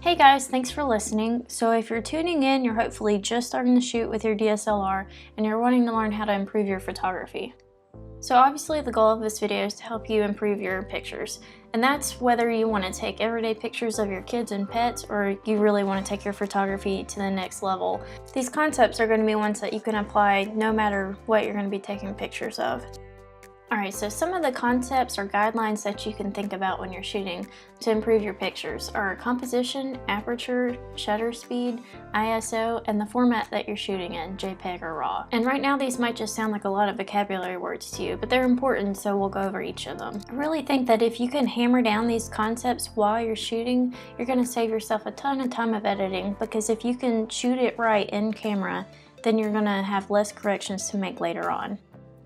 Hey guys, thanks for listening. So if you're tuning in, you're hopefully just starting to shoot with your DSLR and you're wanting to learn how to improve your photography. So obviously the goal of this video is to help you improve your pictures. And that's whether you want to take everyday pictures of your kids and pets or you really want to take your photography to the next level. These concepts are going to be ones that you can apply no matter what you're going to be taking pictures of. Alright, so some of the concepts or guidelines that you can think about when you're shooting to improve your pictures are composition, aperture, shutter speed, ISO, and the format that you're shooting in, JPEG or RAW. And right now these might just sound like a lot of vocabulary words to you, but they're important, so we'll go over each of them. I really think that if you can hammer down these concepts while you're shooting, you're going to save yourself a ton of time of editing, because if you can shoot it right in camera, then you're going to have less corrections to make later on.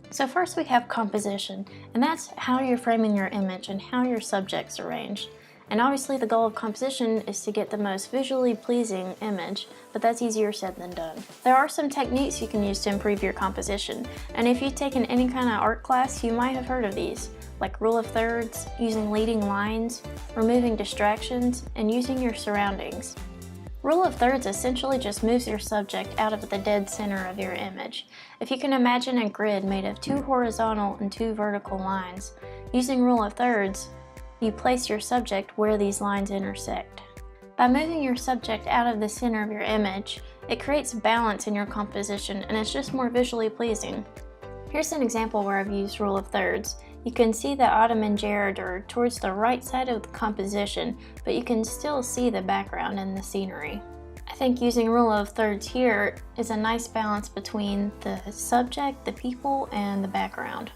So first we have composition, and that's how you're framing your image and how your subject's arranged. And obviously the goal of composition is to get the most visually pleasing image, but that's easier said than done. There are some techniques you can use to improve your composition, and if you've taken any kind of art class, you might have heard of these, like rule of thirds, using leading lines, removing distractions, and using your surroundings. Rule of thirds essentially just moves your subject out of the dead center of your image. If you can imagine a grid made of 2 horizontal and 2 vertical lines, using rule of thirds, you place your subject where these lines intersect. By moving your subject out of the center of your image, it creates balance in your composition and it's just more visually pleasing. Here's an example where I've used rule of thirds. You can see that Autumn and Jared are towards the right side of the composition, but you can still see the background and the scenery. I think using rule of thirds here is a nice balance between the subject, the people, and the background.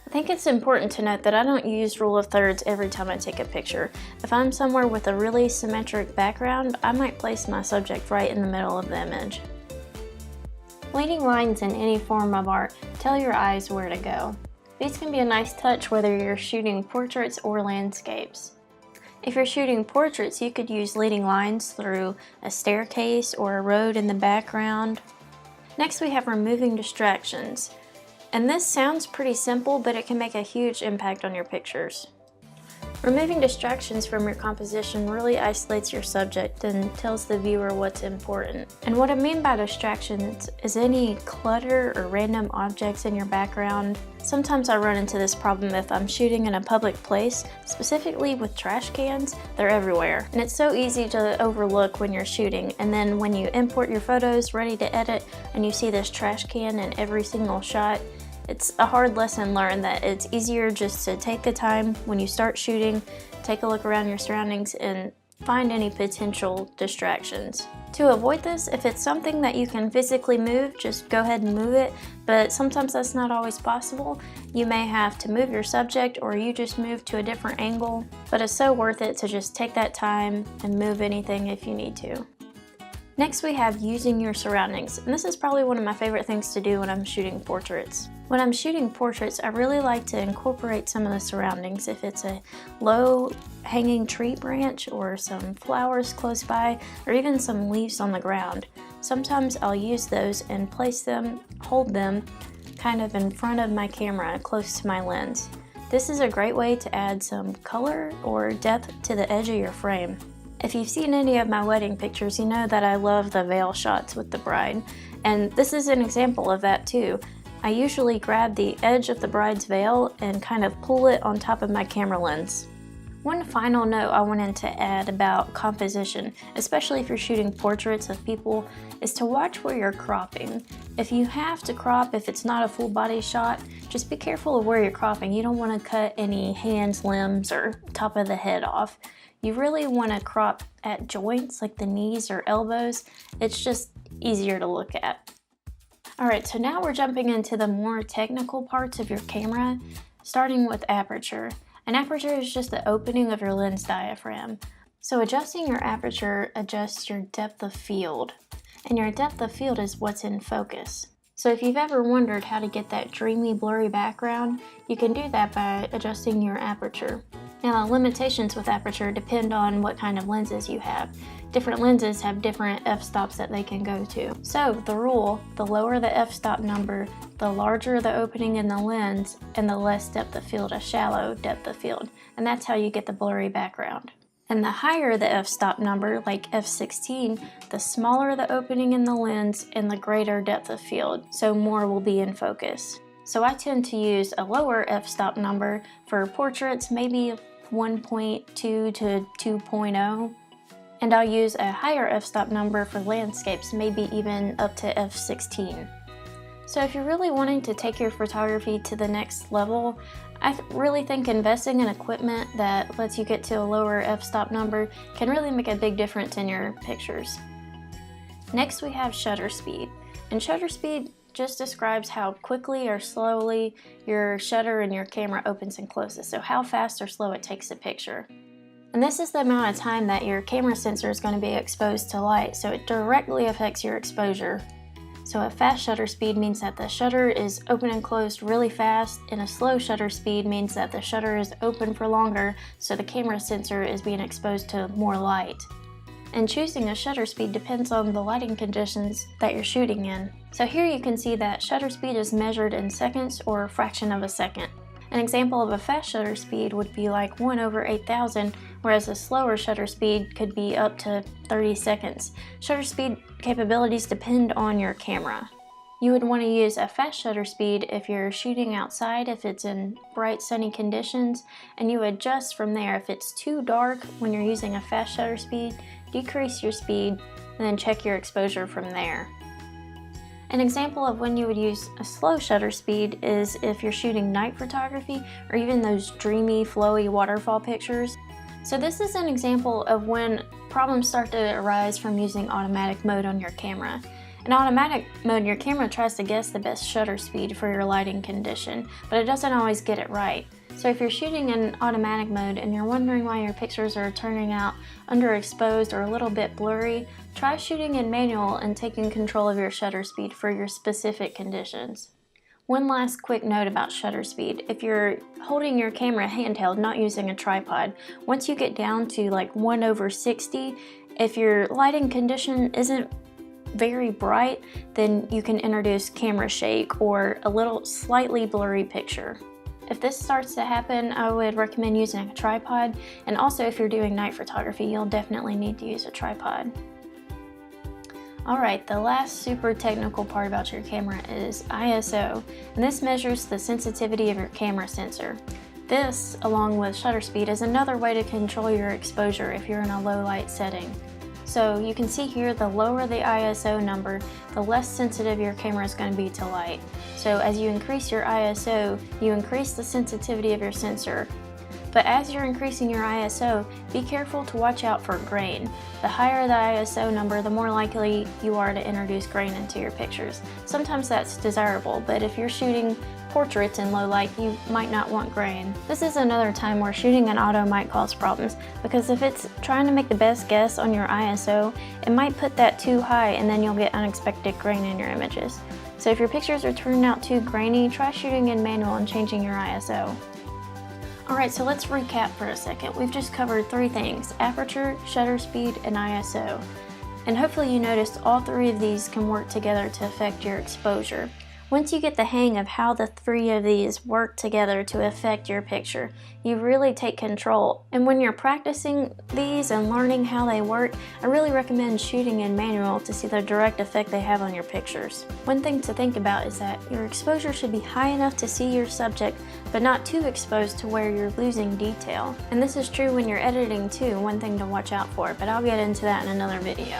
I think it's important to note that I don't use rule of thirds every time I take a picture. If I'm somewhere with a really symmetric background, I might place my subject right in the middle of the image. Leading lines in any form of art tell your eyes where to go. These can be a nice touch whether you're shooting portraits or landscapes. If you're shooting portraits, you could use leading lines through a staircase or a road in the background. Next we have removing distractions. And this sounds pretty simple, but it can make a huge impact on your pictures. Removing distractions from your composition really isolates your subject and tells the viewer what's important. And what I mean by distractions is any clutter or random objects in your background. Sometimes I run into this problem if I'm shooting in a public place, specifically with trash cans. They're everywhere. And it's so easy to overlook when you're shooting, and then when you import your photos ready to edit and you see this trash can in every single shot, it's a hard lesson learned that it's easier just to take the time when you start shooting, take a look around your surroundings, and find any potential distractions. To avoid this, if it's something that you can physically move, just go ahead and move it, but sometimes that's not always possible. You may have to move your subject or you just move to a different angle, but it's so worth it to just take that time and move anything if you need to. Next we have using your surroundings, and this is probably one of my favorite things to do when I'm shooting portraits. When I'm shooting portraits, I really like to incorporate some of the surroundings. If it's a low hanging tree branch or some flowers close by or even some leaves on the ground, sometimes I'll use those and place them, hold them kind of in front of my camera close to my lens. This is a great way to add some color or depth to the edge of your frame. If you've seen any of my wedding pictures, you know that I love the veil shots with the bride, and this is an example of that too. I usually grab the edge of the bride's veil and kind of pull it on top of my camera lens. One final note I wanted to add about composition, especially if you're shooting portraits of people, is to watch where you're cropping. If you have to crop, if it's not a full body shot, just be careful of where you're cropping. You don't want to cut any hands, limbs, or top of the head off. You really want to crop at joints like the knees or elbows. It's just easier to look at. Alright, so now we're jumping into the more technical parts of your camera, starting with aperture. An aperture is just the opening of your lens diaphragm. So adjusting your aperture adjusts your depth of field, and your depth of field is what's in focus. So if you've ever wondered how to get that dreamy, blurry background, you can do that by adjusting your aperture. Now, the limitations with aperture depend on what kind of lenses you have. Different lenses have different f-stops that they can go to. So the rule, the lower the f-stop number, the larger the opening in the lens, and the less depth of field, a shallow depth of field. And that's how you get the blurry background. And the higher the f-stop number, like f16, the smaller the opening in the lens and the greater depth of field, so more will be in focus. So I tend to use a lower f-stop number for portraits, maybe 1.2 to 2.0, and I'll use a higher f-stop number for landscapes, maybe even up to f16. So if you're really wanting to take your photography to the next level, I really think investing in equipment that lets you get to a lower f-stop number can really make a big difference in your pictures. Next we have shutter speed, and shutter speed just describes how quickly or slowly your shutter in your camera opens and closes, so how fast or slow it takes a picture. And this is the amount of time that your camera sensor is going to be exposed to light, so it directly affects your exposure. So a fast shutter speed means that the shutter is open and closed really fast, and a slow shutter speed means that the shutter is open for longer, so the camera sensor is being exposed to more light. And choosing a shutter speed depends on the lighting conditions that you're shooting in. So here you can see that shutter speed is measured in seconds or a fraction of a second. An example of a fast shutter speed would be like 1/8000, whereas a slower shutter speed could be up to 30 seconds. Shutter speed capabilities depend on your camera. You would want to use a fast shutter speed if you're shooting outside, if it's in bright sunny conditions, and you adjust from there. If it's too dark when you're using a fast shutter speed, decrease your speed and then check your exposure from there. An example of when you would use a slow shutter speed is if you're shooting night photography or even those dreamy, flowy waterfall pictures. So this is an example of when problems start to arise from using automatic mode on your camera. In automatic mode, your camera tries to guess the best shutter speed for your lighting condition, but it doesn't always get it right. So if you're shooting in automatic mode and you're wondering why your pictures are turning out underexposed or a little bit blurry, try shooting in manual and taking control of your shutter speed for your specific conditions. One last quick note about shutter speed. If you're holding your camera handheld, not using a tripod, once you get down to like 1/60, if your lighting condition isn't very bright, then you can introduce camera shake or a little slightly blurry picture. If this starts to happen, I would recommend using a tripod, and also if you're doing night photography, you'll definitely need to use a tripod. Alright, the last super technical part about your camera is ISO, and this measures the sensitivity of your camera sensor. This, along with shutter speed, is another way to control your exposure if you're in a low light setting. So you can see here, the lower the ISO number, the less sensitive your camera is going to be to light. So as you increase your ISO, you increase the sensitivity of your sensor. But as you're increasing your ISO, be careful to watch out for grain. The higher the ISO number, the more likely you are to introduce grain into your pictures. Sometimes that's desirable, but if you're shooting portraits in low light, you might not want grain. This is another time where shooting in auto might cause problems, because if it's trying to make the best guess on your ISO, it might put that too high and then you'll get unexpected grain in your images. So if your pictures are turning out too grainy, try shooting in manual and changing your ISO. Alright, so let's recap for a second. We've just covered three things: aperture, shutter speed, and ISO. And hopefully you noticed all three of these can work together to affect your exposure. Once you get the hang of how the three of these work together to affect your picture, you really take control. And when you're practicing these and learning how they work, I really recommend shooting in manual to see the direct effect they have on your pictures. One thing to think about is that your exposure should be high enough to see your subject, but not too exposed to where you're losing detail. And this is true when you're editing too, one thing to watch out for, but I'll get into that in another video.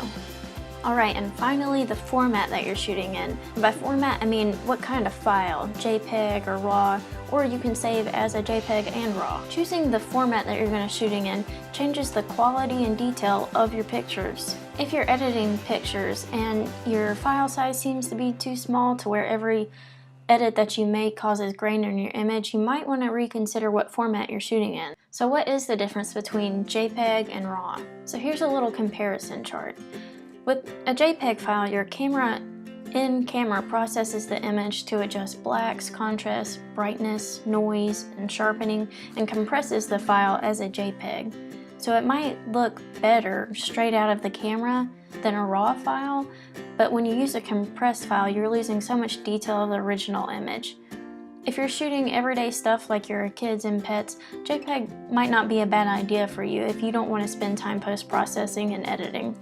Alright, and finally the format that you're shooting in. By format, I mean what kind of file, JPEG or RAW, or you can save as a JPEG and RAW. Choosing the format that you're going to shooting in changes the quality and detail of your pictures. If you're editing pictures and your file size seems to be too small to where every edit that you make causes grain in your image, you might want to reconsider what format you're shooting in. So what is the difference between JPEG and RAW? So here's a little comparison chart. With a JPEG file, your camera in-camera processes the image to adjust blacks, contrast, brightness, noise, and sharpening, and compresses the file as a JPEG. So it might look better straight out of the camera than a RAW file, but when you use a compressed file, you're losing so much detail of the original image. If you're shooting everyday stuff like your kids and pets, JPEG might not be a bad idea for you if you don't want to spend time post-processing and editing.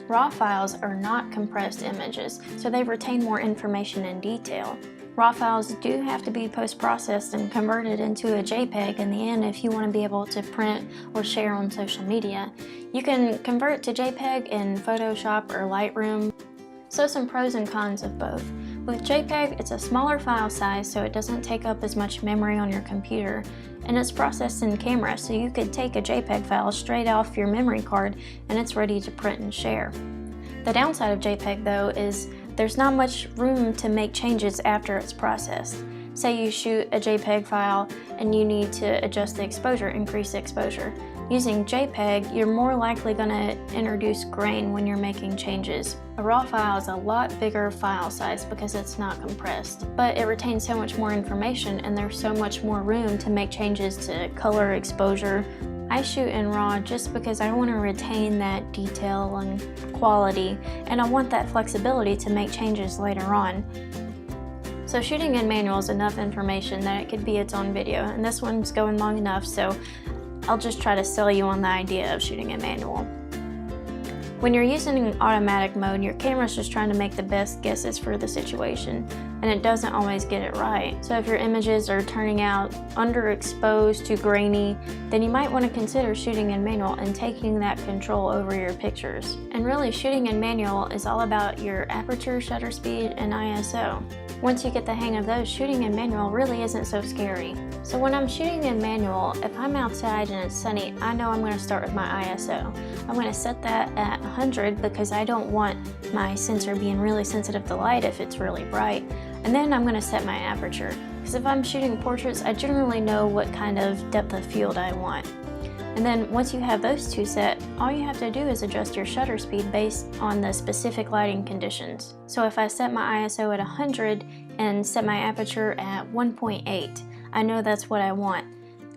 RAW files are not compressed images, so they retain more information and detail. RAW files do have to be post-processed and converted into a JPEG in the end if you want to be able to print or share on social media. You can convert to JPEG in Photoshop or Lightroom. So some pros and cons of both. With JPEG, it's a smaller file size, so it doesn't take up as much memory on your computer, and it's processed in camera, so you could take a JPEG file straight off your memory card and it's ready to print and share. The downside of JPEG though is there's not much room to make changes after it's processed. Say you shoot a JPEG file and you need to adjust the exposure, increase the exposure. Using JPEG, you're more likely going to introduce grain when you're making changes. A RAW file is a lot bigger file size because it's not compressed, but it retains so much more information and there's so much more room to make changes to color, exposure. I shoot in RAW just because I want to retain that detail and quality, and I want that flexibility to make changes later on. So shooting in manual is enough information that it could be its own video, and this one's going long enough, so I'll just try to sell you on the idea of shooting in manual. When you're using automatic mode, your camera's just trying to make the best guesses for the situation, and it doesn't always get it right. So if your images are turning out underexposed to grainy, then you might want to consider shooting in manual and taking that control over your pictures. And really, shooting in manual is all about your aperture, shutter speed, and ISO. Once you get the hang of those, shooting in manual really isn't so scary. So when I'm shooting in manual, if I'm outside and it's sunny, I know I'm going to start with my ISO. I'm going to set that at 100 because I don't want my sensor being really sensitive to light if it's really bright. And then I'm going to set my aperture, because if I'm shooting portraits, I generally know what kind of depth of field I want. And then once you have those two set, all you have to do is adjust your shutter speed based on the specific lighting conditions. So if I set my ISO at 100 and set my aperture at 1.8, I know that's what I want.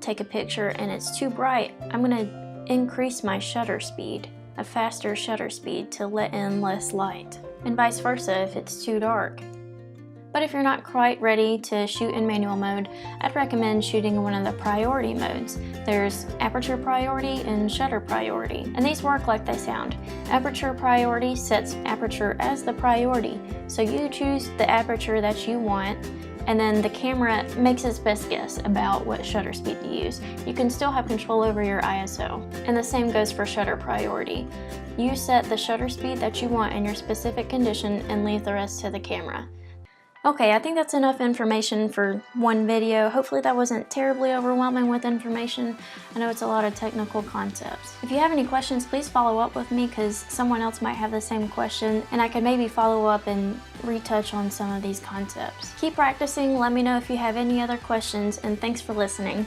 Take a picture and it's too bright, I'm going to increase my shutter speed, a faster shutter speed to let in less light. And vice versa if it's too dark. But if you're not quite ready to shoot in manual mode, I'd recommend shooting in one of the priority modes. There's aperture priority and shutter priority, and these work like they sound. Aperture priority sets aperture as the priority, so you choose the aperture that you want, and then the camera makes its best guess about what shutter speed to use. You can still have control over your ISO, and the same goes for shutter priority. You set the shutter speed that you want in your specific condition and leave the rest to the camera. Okay, I think that's enough information for one video. Hopefully that wasn't terribly overwhelming with information. I know it's a lot of technical concepts. If you have any questions, please follow up with me because someone else might have the same question and I could maybe follow up and retouch on some of these concepts. Keep practicing, let me know if you have any other questions, and thanks for listening.